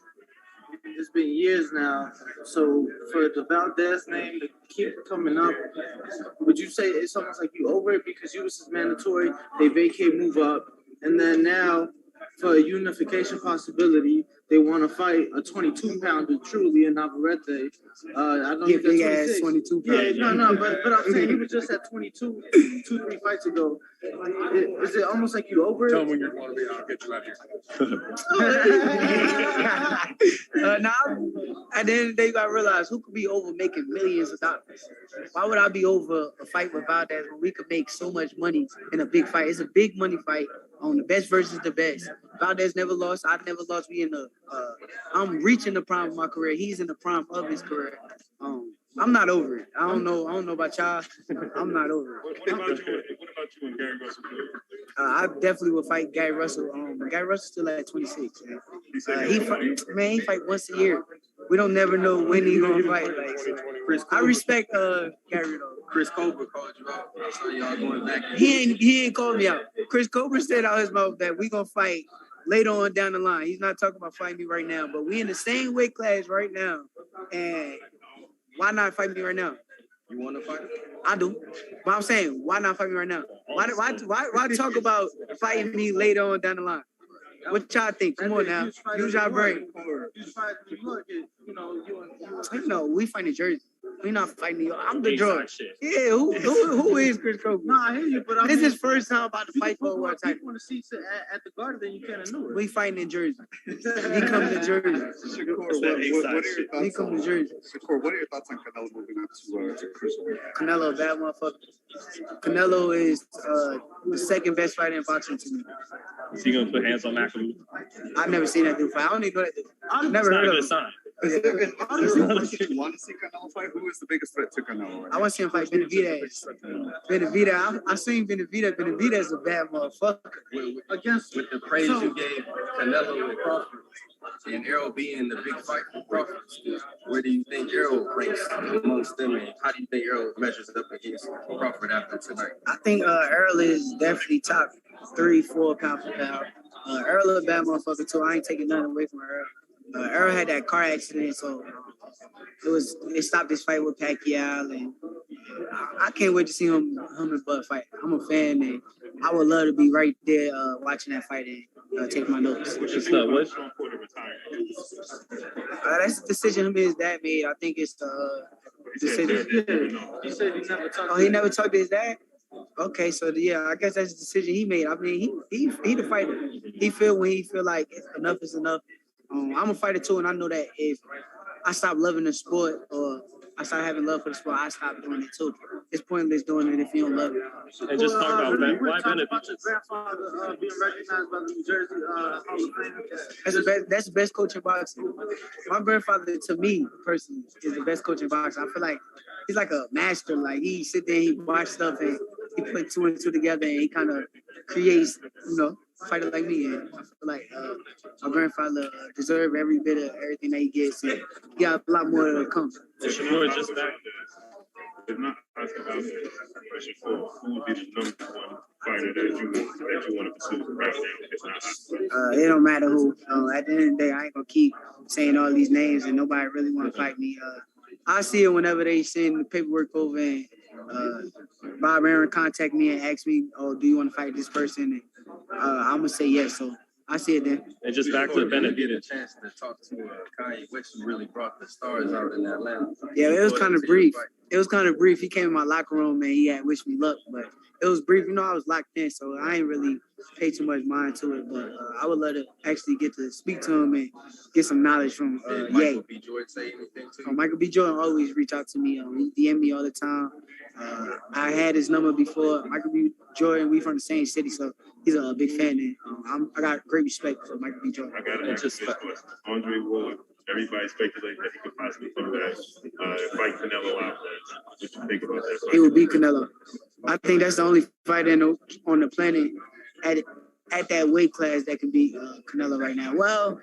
it's been years now. So for the Valdez name to keep coming up, would you say it's almost like you over it because you was his mandatory? They vacate, move up, and then now for a unification possibility, they want to fight a 22-pounder, truly, in Navarrete. I know he's big at ass 22 pounds. Yeah, no, but I'm saying he was just at 22, 2-3 fights ago. Is it almost like you over it? Tell him when you're going to be, I'll get you out here. Now, at the end of the day, you got to realize who could be over making millions of dollars. Why would I be over a fight with Valdez when we could make so much money in a big fight? It's a big money fight on the best versus the best. Valdez never lost. I never lost. I'm reaching the prime of my career. He's in the prime of his career. I'm not over it. I don't know about y'all. I'm not over it. What about you and Gary Russell? I definitely would fight Gary Russell. Gary Russell's still at 26. He fight once a year. We don't never know when he's gonna fight. Like, I respect Gary though. Chris Cobra called you out. So y'all going back. He ain't called me out. Chris Cobra said out his mouth that we gonna fight later on down the line. He's not talking about fighting me right now, but we in the same weight class right now. And why not fight me right now? You want to fight? I do. But I'm saying, why not fight me right now? Why talk about fighting me later on down the line? What y'all think? Come on now. Use y'all brain. You know, we fight in Jersey. We not fighting New York. I'm the drug. Yeah, who is Chris Cobra? No, I hear you, but this is first time about to fight for a world title. You want to see at the Garden, then you can't know it. We fighting in Jersey. He comes to Jersey. He comes to Jersey. Shakur, what are your thoughts on Canelo moving up to cruiserweight? Canelo, a bad motherfucker. Canelo is the second best fighter in boxing to me. Is he gonna put hands on McAloo? I've never seen that dude fight. I don't even know that dude. I've never heard of him. You want to see Canelo fight? Who is the biggest threat to Canelo? I want to see him fight Benavidez. Benavidez, I seen Benavidez. Benavidez is a bad motherfucker. With the praise you gave Canelo and Crawford, and Errol being the big fight for Crawford, where do you think Errol ranks amongst them, and how do you think Errol measures up against Crawford after tonight? I think Earl is definitely top 3-4 pound for pound. Earl is a bad motherfucker too. I ain't taking nothing away from Earl. Earl had that car accident, so it stopped his fight with Pacquiao, and I can't wait to see him and Bud fight. I'm a fan, and I would love to be right there watching that fight and take my notes. What's Shawn Porter retiring? That's the decision him and his dad made. I think it's the decision. He said he never talked. Oh, he never talked to his dad? Okay, so yeah, I guess that's the decision he made. I mean, he the fighter. He feel when he feel like enough is enough. I'm a fighter too, and I know that if I stop loving the sport or I start having love for the sport, I stop doing it too. It's pointless doing it if you don't love it. And just talk about that. Why Benavidez? Grandfather being recognized by the New Jersey Hall of Fame. That's the best coach in boxing. My grandfather, to me personally, is the best coach in boxing. I feel like he's like a master. Like he sit there, he watch stuff, and he put 2 and 2 together, and he kind of creates, a fighter like me. And I feel like my grandfather deserves every bit of everything that he gets, and he got a lot more to come. Shamor, just back did not ask about this question for who would be the number one fighter that you want to pursue right now. It's not asked. It don't matter who. At the end of the day, I ain't gonna keep saying all these names, and nobody really want to fight me. I see it whenever they send the paperwork over, and Bob Aaron contact me and ask me, "Oh, do you want to fight this person?" And I'm gonna say yes. So I see it then. And just back to Benavidez. A chance to talk to Kanye West, who really brought the stars out in Atlanta. Yeah, it was kind of brief. He came in my locker room and he had wished me luck, but it was brief. I was locked in, so I ain't really pay too much mind to it. But I would love to actually get to speak to him and get some knowledge from Ye. Michael B. Jordan say anything to you? Michael B. Jordan always reach out to me. He DM me all the time. I had his number before. Michael B. Jordan, we from the same city, so he's a big fan. And I got great respect for Michael B. Jordan. I got to ask this question. Andre Ward, everybody speculated that he could possibly come back, fight Canelo out. What you think about that fight? He would beat Canelo. I think that's the only fighter on the planet at that weight class that can beat Canelo right now. Well,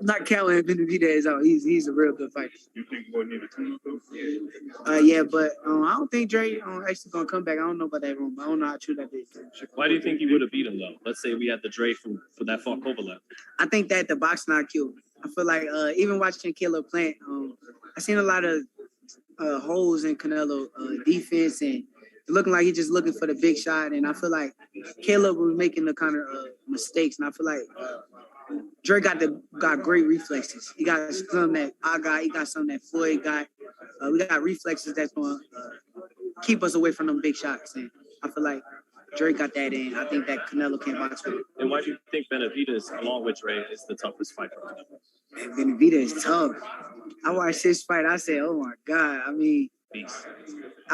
not counting Benavidez out. He's a real good fighter. You think we're going to need a tune-up though? Yeah, but I don't think Dre actually gonna come back. I don't know about that room. I don't know how true that is. Why do you think he would have beat him though? Let's say we had the Dre for that far overlap. I think that the box not killed. I feel like even watching Caleb Plant, I seen a lot of holes in Canelo defense, and looking like he's just looking for the big shot. And I feel like Caleb was making the kind of mistakes, and I feel like Dre got great reflexes. He got some that I got. He got some that Floyd got. We got reflexes that's going to keep us away from them big shots. And I feel like Dre got that in. I think that Canelo can't box with it. And why do you think Benavidez, along with Dre, is the toughest fight for Canelo? Man, Benavidez is tough. I watched his fight. I said, "Oh my God!" Beast.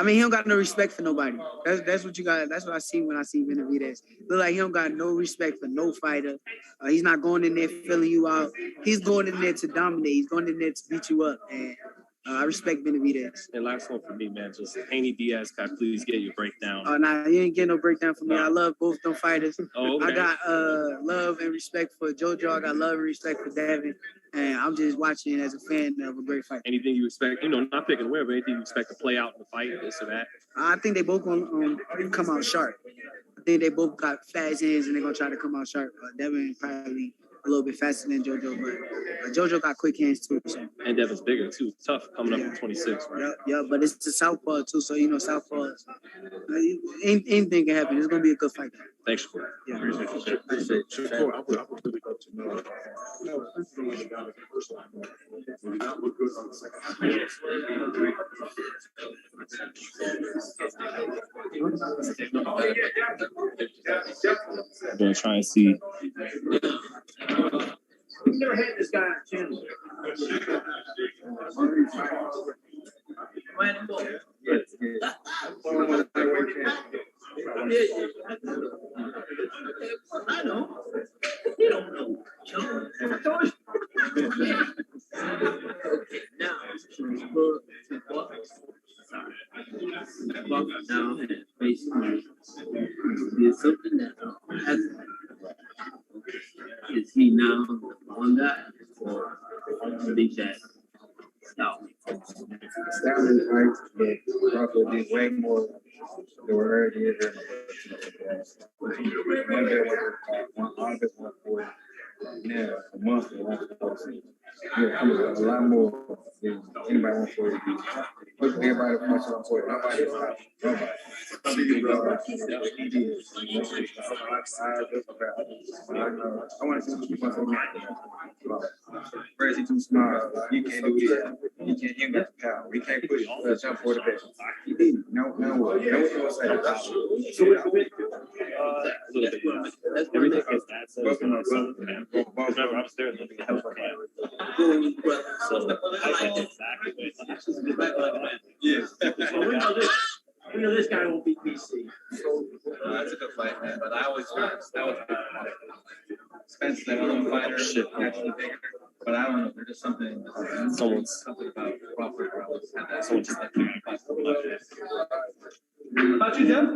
He don't got no respect for nobody. That's what you got. That's what I see when I see Benavidez. Look like he don't got no respect for no fighter. He's not going in there filling you out. He's going in there to dominate. He's going in there to beat you up. And I respect Benavidez. And last one for me, man. Just Haney Diaz, can I please get your breakdown? Oh, nah, you ain't getting no breakdown from me. I love both them fighters. Oh, okay. I got love and respect for JoJo. I got love and respect for Devin. And I'm just watching as a fan of a great fight. Anything you expect, not picking where, but anything you expect to play out in the fight, this or that? I think they both gonna come out sharp. I think they both got fast hands and they're gonna try to come out sharp. Devin probably a little bit faster than JoJo, but JoJo got quick hands too. So. And Devin's bigger too. Tough coming up at 26, right? Yeah, but it's the southpaw too. So southpaw. Anything can happen. It's gonna be a good fight. Thanks for it. Yeah. Appreciate you. I would really love to know. Did not look good on the second. I'm gonna try and see. We've never had this guy on the channel. I know. You don't know. now, Buck now has basically did something that hasn't. Is he now the one guy or think that no? Stanley fights, but Crawford did way more than we already did. August 140. Yeah, a month of 140. Yeah, I'm a lot more than anybody 140. Look at everybody from 140. Nobody stopped. Nobody. I want to see keep on Crazy too small. You can't do that. You can't. You got the power. We can't push jump for the best. You did. No what you gonna say? Everything is that. Remember, upstairs looking at so yeah. We know this guy won't beat PC. That's a good fight, man. But I always Spence, that other fighter, actually bigger. But I don't know. There's just something about Crawford. Someone just like about you, Jeff?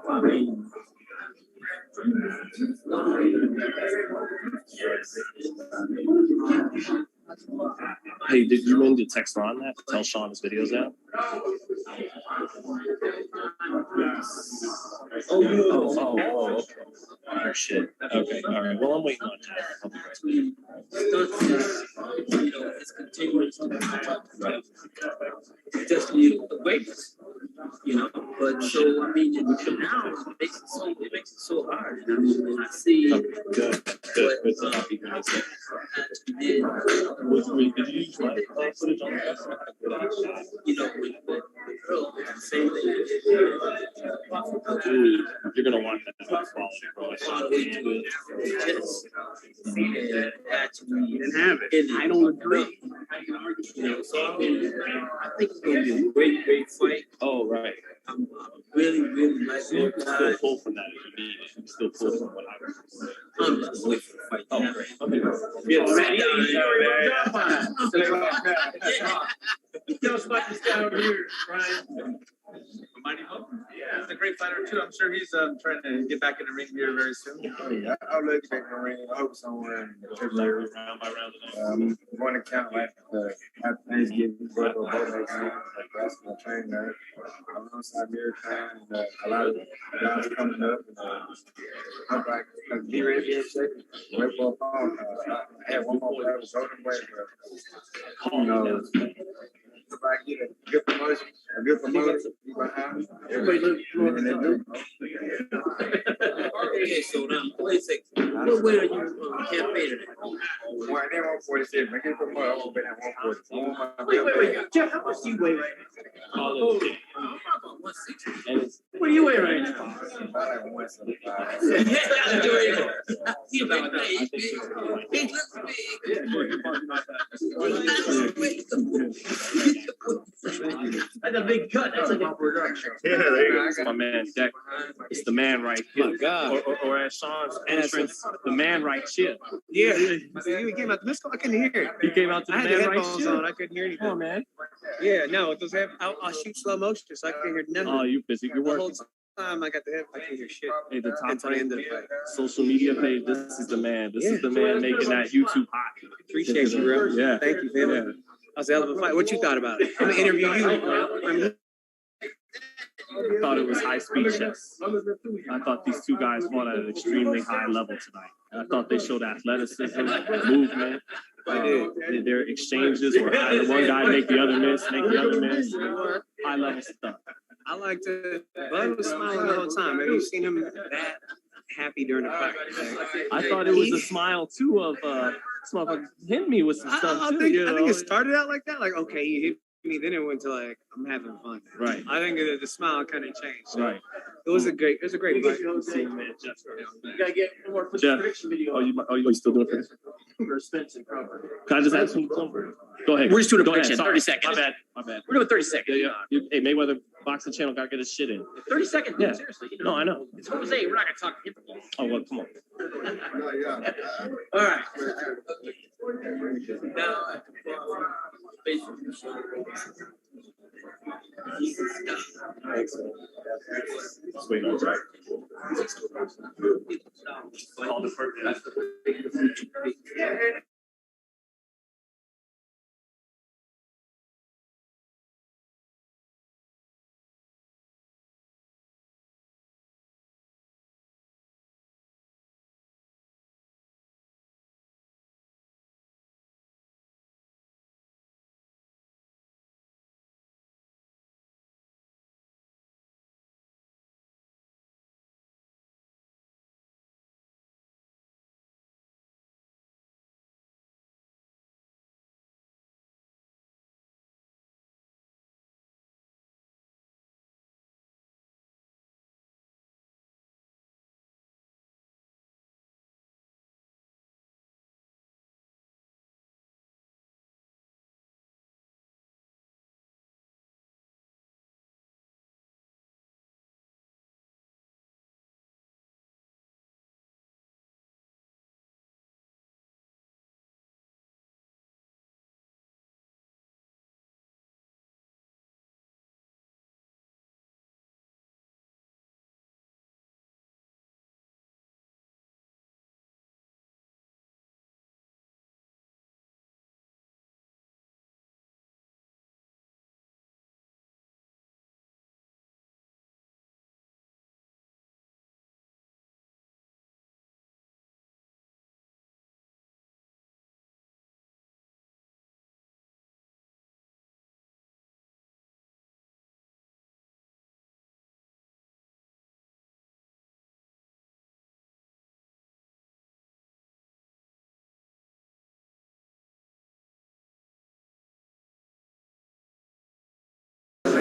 I mean, hey, did you mean to text Ron that? Tell Shawn his video's out? Oh, okay. Oh, shit. Okay, all right. Well, I'm waiting on that. It's continuous. Just the greatness, But so I mean, now it makes it so hard. I mean, when I see good to have people say. Did you use live footage on the with Earl, same thing. Dude, you're gonna want that. Didn't have it. And I don't agree. So I mean, I think it's gonna be a great fight. Oh, right. I'm really like so you can still pull from that if you need it. You can still pull from what I was. I'm just waiting for the fight. Oh, great. Tell us about this guy over here, Ryan. Yeah, he's a great fighter too. I'm sure he's trying to get back in the ring here very soon. Oh yeah, I'll let you back in the ring. I hope somewhere in February. Round by round. I'm going to count after Thanksgiving, but next time, like basketball training there. I'm on Siberia time, and a lot of guys coming up. I'm like, be ready to be in shape. Wait for a phone. I had one more player with Golden Boy, but who knows? If I get a good promotion, be behind. Everybody looks Okay, so now, wait a second. What weight are you campaigning at? 147. I get promoted. I'm going to bet at 140. Wait. Jeff, how much do you weigh right now? I'm about 160. What do you weigh right now? I'm like 175. He about big. He looks big. That's a big cut. That's like a production. Yeah, there you go. It's my man, Deck. It's the man right here. My God. Or as Shawn's entrance, the man right here. Yeah. You came out the disco. I couldn't hear it. He came out to the man right here. On. I couldn't hear anything. Come on, man. Yeah, no. I'll shoot slow motion, so I can't hear nothing. Oh, you busy. You're working. The whole time I got the head. I can't hear shit. Hey, the top right social media page. This is the man. This is the man making that YouTube hot. Appreciate you, bro. Yeah. Thank you, man. Yeah. That was a hell of a fight. What you thought about it? I'm gonna interview you. I thought it was high-speed chess. I thought these two guys fought at an extremely high level tonight. I thought they showed athleticism, movement. Their exchanges were high. One guy make the other miss, high-level stuff. I like to. Bud was smiling the whole time. Have you seen him that happy during the fight? I thought it was a smile too of this motherfucker hitting me with some stuff too. I think it started out like that. Like, okay, you hit me, then it went to like, I'm having fun. Right. I think the smile kind of changed. So right. It was a great fight. You gotta get more prediction video. You still doing it? For Spence and Crawford. Can I just ask some? Go ahead. We're just doing a Go prediction. ahead. 30 seconds. My bad. We're doing 30 seconds. Yeah. Hey, Mayweather Boxing Channel gotta get his shit in. 30 seconds. Yeah. Seriously. No, I know. It's Jose. We're not gonna talk to him. Oh well, come on. All right. Now,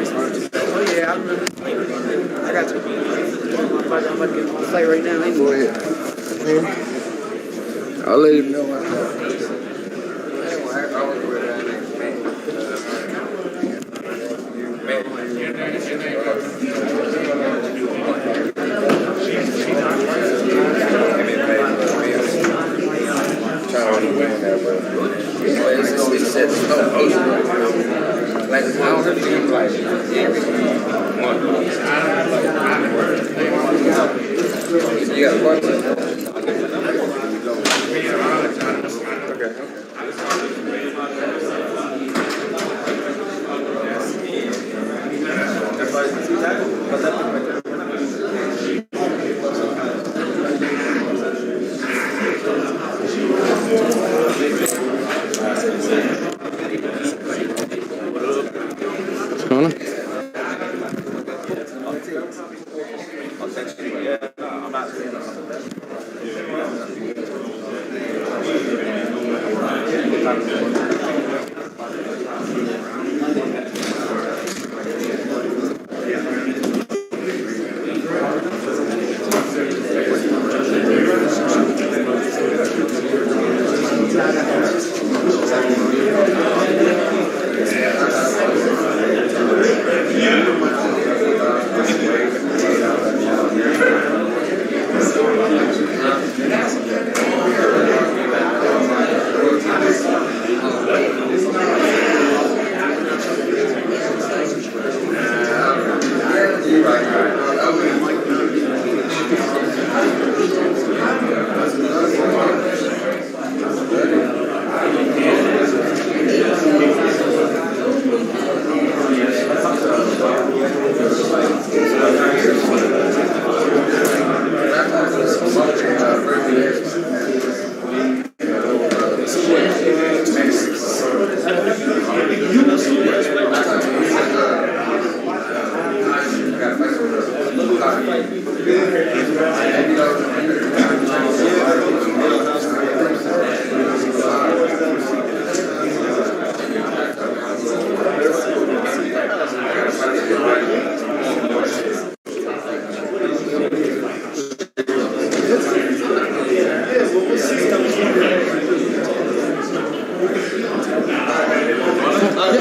Oh yeah, I remember. I got you. I'm about to get on the flight right now. Go ahead. I'll let him know. Like, I don't really think like you got a question?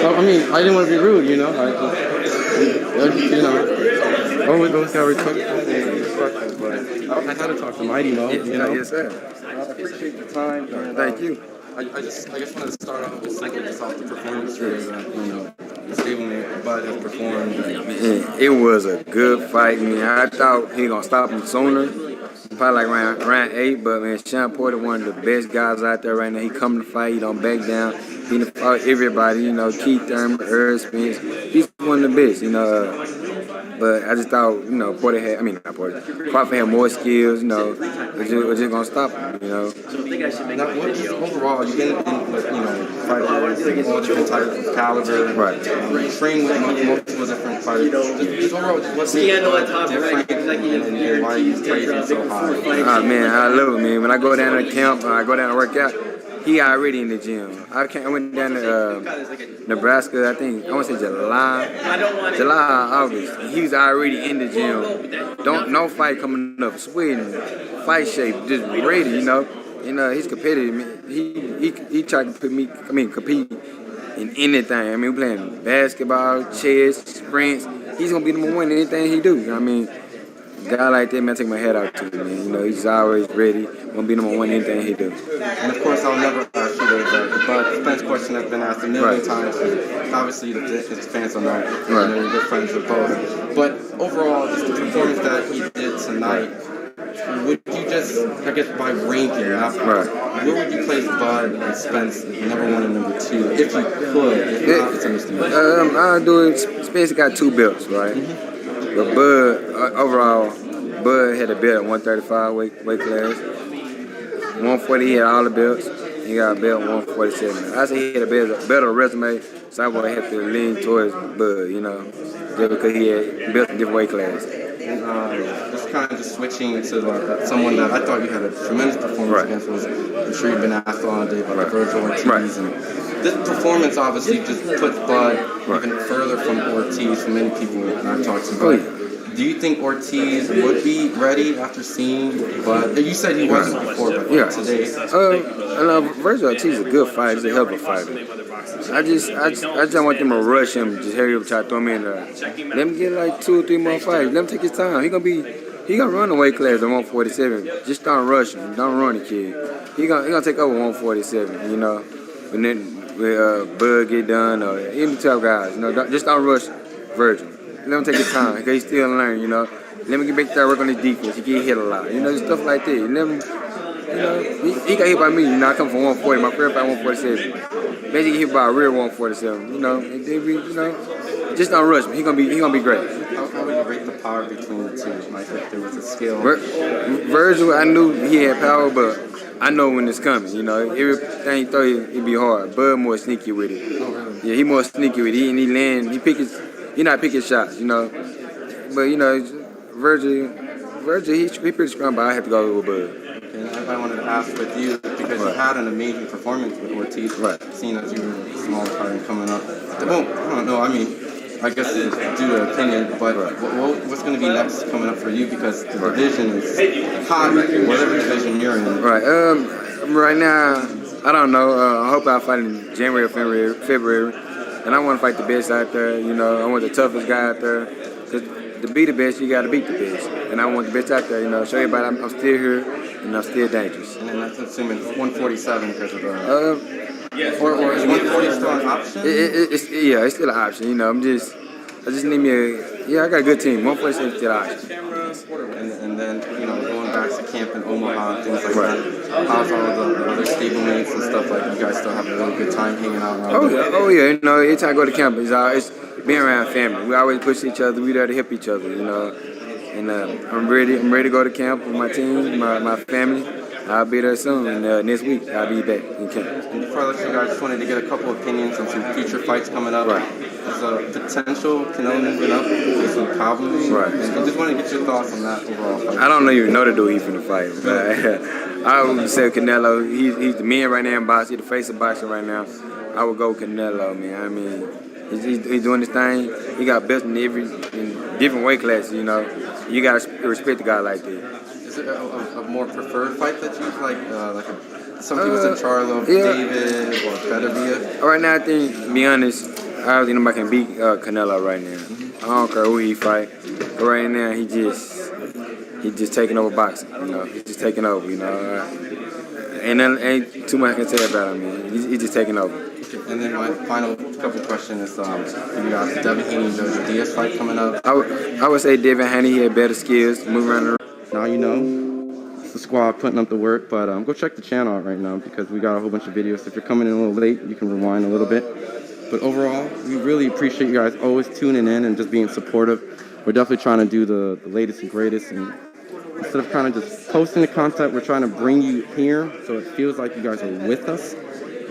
I mean, I didn't want to be rude, you know. Always gotta respect but I had to talk to Mighty Mo, you know. Yes, sir. I appreciate the time. Thank you. I just wanted to start off with simply just off the performance here that, the stablemate Bud has performed. It was a good fight, man. I thought he gonna stop him sooner, probably like round 8. But man, Shawn Porter, one of the best guys out there right now. He come to fight. He don't back down. He done fought everybody. Keith Thurman, Earl Spence. He's one of the best. But I just thought, Porter had. Not Porter. Crawford had more skills. We're just gonna stop him. Now, overall, you've been in, fighters all different types of caliber. Right. You train with multiple different fighters. Just overall, what's different and why you praising so high? Man, I love it, man. When I go down to the camp, I go down to work out. He already in the gym. I went down to Nebraska. I want to say July, August. He was already in the gym. No fight coming up, sweating, fight shape, just ready. He's competitive. Man. He tried to compete in anything. We playing basketball, chess, sprints. He's gonna be number one in anything he do. A guy like that, man, I take my head out to him, man. He's always ready. Gonna be number one in anything he do. And of course, I'll never ask you the Bud Spence question that's been asked a million times. Obviously, his fans are not. You're good friends with both. But overall, just the performance that he did tonight, would you just, by ranking, where would you place Bud and Spence number 1 and number 2, if you could? If not, it's understandable. I'll do it. Spence got 2 belts, right? But Bud, overall, Bud had a belt at 135 weight class. 140, he had all the belts. He got a belt 147. I say he had a better resume, so I would have to lean towards Bud, just because he had belts in different weight classes. Just kind of switching to someone that I thought you had a tremendous performance against was, I'm sure you've been asked all day about Virgil Ortiz. And this performance obviously just puts Bud even further from Ortiz, from many people that I've talked to. Do you think Ortiz would be ready after seeing Bud? You said he wasn't before, but today. Virgil Ortiz is a good fighter. He's a hell of a fighter. I just want them to rush him, just hurry up, try to throw him in there. Let him get like 2 or 3 more fights. Let him take his time. He gonna run the weight class at 147. Just don't rush him. Don't run the kid. He gonna take over 147. And then Bud get done, or any tough guys. Just don't rush Virgil. Let him take his time, because he's still learning, Let him get back to work on his defense. He get hit a lot, stuff like that. Let him, he got hit by me, I come from 140, my first fight 147. Basically, he hit by a real 147, just don't rush him. He gonna be great. How would you rate the power between the two? Like, if there was a skill? Virgil, I knew he had power, but I know when it's coming, Everything he throw, it'd be hard. Bud more sneaky with it. Oh, really? Yeah, he more sneaky with it. He pick his shots, But, Virgil, he's pretty strong, but I have to go with Bud. And I wanted to ask with you, because you had an amazing performance with Ortiz, seeing as you were a smaller fighter coming up. Well, I don't know, I guess it's due to opinion, but what's going to be next coming up for you? Because the division is hot, whatever division you're in. Right now, I don't know. I hope I fight in January or February. And I want to fight the best out there, I want the toughest guy out there. Because to be the best, you got to beat the best. And I want the best out there, show everybody I'm still here and I'm still dangerous. And then that's assuming 147 because of the... or is 140 still an option? It's still an option, I just need me I got a good team. 147 is still an option. And then, going back to camp in Omaha and things like that, how's all the other stablemates and stuff like you guys still have a really good time hanging out around there? Oh yeah, every time I go to camp, it's being around family. We always push each other, we there to help each other, And I'm ready to go to camp with my team, my family. I'll be there soon, and next week I'll be back in camp. And before I let you guys, just wanted to get a couple opinions on some future fights coming up. There's a potential Canelo moving up with some problems. And I just want to get your thoughts on that overall fight. I don't even know the dude he's finna fight. But I would say Canelo. He's the man right now in boxing. He's the face of boxing right now. I would go Canelo, man. He's doing his thing. He got belts in different weight classes. You gotta respect the guy like that. Is it a more preferred fight that you like some people said Charlo, David, or Beterbiev? Right now, I think, to be honest, I don't think nobody can beat Canelo right now. I don't care who he fight. But right now, he just taking over boxing. He's just taking over. ain't too much I can say about him. Man. He's just taking over. And then my final couple question is, you got Devin Haney and Jojo Diaz fight coming up. I would say Devin Haney, he had better skills, move around the ring. Now you know, it's the squad putting up the work, but go check the channel out right now because we got a whole bunch of videos. If you're coming in a little late, you can rewind a little bit. But overall, we really appreciate you guys always tuning in and just being supportive. We're definitely trying to do the latest and greatest, and instead of kind of just posting the content, we're trying to bring you here so it feels like you guys are with us,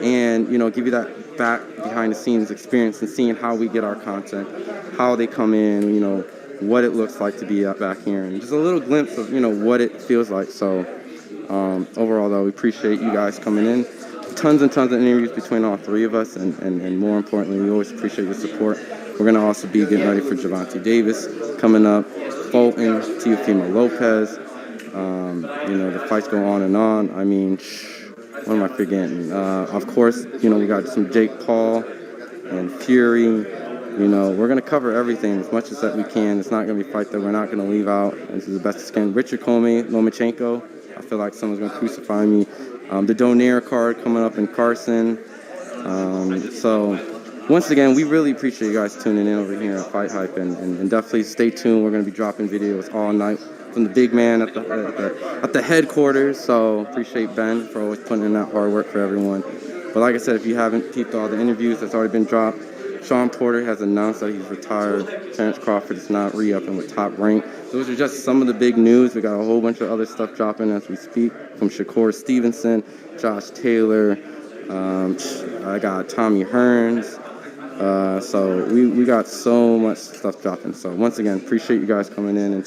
and you know, give you that back behind the scenes experience and seeing how we get our content, how they come in, you know, what it looks like to be back here, and just a little glimpse of, you know, what it feels like. So overall though, we appreciate you guys coming in. Tons and tons of interviews between all three of us, and more importantly, we always appreciate your support. We're going to also be getting ready for Gervonta Davis coming up, Fulton, Teofimo Lopez. You know, the fights go on and on. I mean, what am I forgetting? Of course, you know, we got some Jake Paul and Fury. You know, we're going to cover everything as much as that we can. It's not going to be a fight that we're not going to leave out. This is the best skin. Richard Comey, Lomachenko. I feel like someone's going to crucify me. The Donaire card coming up in Carson. So once again, we really appreciate you guys tuning in over here at FightHype, and definitely stay tuned. We're going to be dropping videos all night from the big man at the headquarters. So appreciate Ben for always putting in that hard work for everyone. But like I said, if you haven't peeped all the interviews that's already been dropped, Shawn Porter has announced that he's retired. Terence Crawford is not re-upping with Top Rank. Those are just some of the big news. We got a whole bunch of other stuff dropping as we speak, from Shakur Stevenson, Josh Taylor. I got Tommy Hearns. So we got so much stuff dropping. So once again, appreciate you guys coming in and